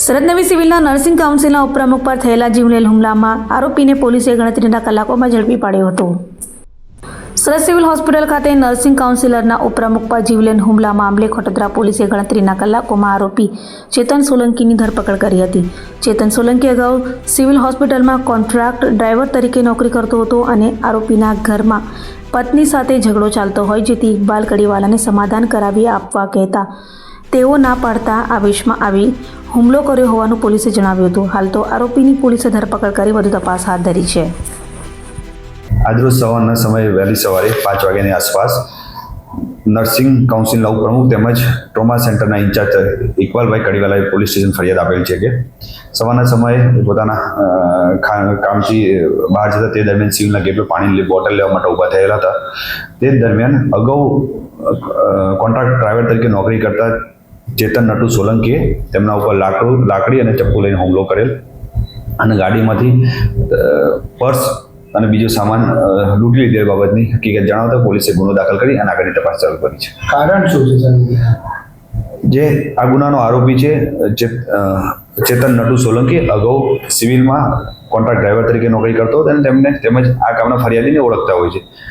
સુરત નવી સિવિલના નર્સિંગ કાઉન્સિલના ઉપપ્રમુખ પર થયેલા જીવલેણ હુમલામાં આરોપીને પોલીસે ગણતરીના કલાકોમાં ઝડપી પાડ્યો હતો. સુરત સિવિલ હોસ્પિટલ ખાતે નર્સિંગ કાઉન્સિલરના ઉપપ્રમુખ પર જીવલેણ હુમલા મામલે ખોટોદરા પોલીસે ગણતરીના કલાકોમાં આરોપી ચેતન સોલંકીની ધરપકડ કરી હતી. ચેતન સોલંકી અગાઉ સિવિલ હોસ્પિટલમાં કોન્ટ્રાક્ટ ડ્રાઈવર તરીકે નોકરી કરતો હતો અને આરોપીના ઘરમાં પત્ની સાથે ઝઘડો ચાલતો હોય, જેથી ઇકબાલ કડીવાલાને સમાધાન કરાવી આપવા કહેતા તેઓ ના પાડતા આવેશમાં આવી હુમલો કર્યો હોવાનું પોલીસે જણાવ્યું હતું. હાલ તો આરોપીની પોલીસે ધરપકડ કરી વધુ તપાસ હાથ ધરી છે. આજરોજ સવારના સમયે વહેલી સવારે 5 વાગ્યાની આસપાસ નર્સિંગ કાઉન્સિલના ઉપપ્રમુખ તેમજ ટ્રોમા સેન્ટરના ઇન્ચાર્જ ઇકબાલભાઈ કડીવાલાએ પોલીસ સ્ટેશન ફરિયાદ આપેલ છે કે સવારના સમયે પોતાના કામથી બહાર જતા તે દરમિયાન સિવિલના ગેટ પર પાણીની બોટલ લેવા માટે ઊભા થયેલા હતા. તે દરમિયાન અગાઉ કોન્ટ્રાક્ટ ડ્રાઈવર તરીકે નોકરી કરતા ચેતન નટુ સોલંકીએ તેમના ઉપર લાકડી અને ચપ્પુ લઈને હુમલો કરેલ અને ગાડીમાંથી પર્સ અને બીજો સામાન લૂંટી લીધેલ બાબતની હકીકત જણાવતા પોલીસે ગુનો દાખલ કરી અને આગળની તપાસ ચાલુ કરી છે. કારણ શું છે? જે આ ગુનાનો આરોપી છે ચેતન નટુ સોલંકી અગાઉ સિવિલમાં કોન્ટ્રાક્ટ ડ્રાઈવર તરીકે નોકરી કરતો હતો અને તેમજ આ કામના ફરિયાદીને ઓળખતા હોય છે.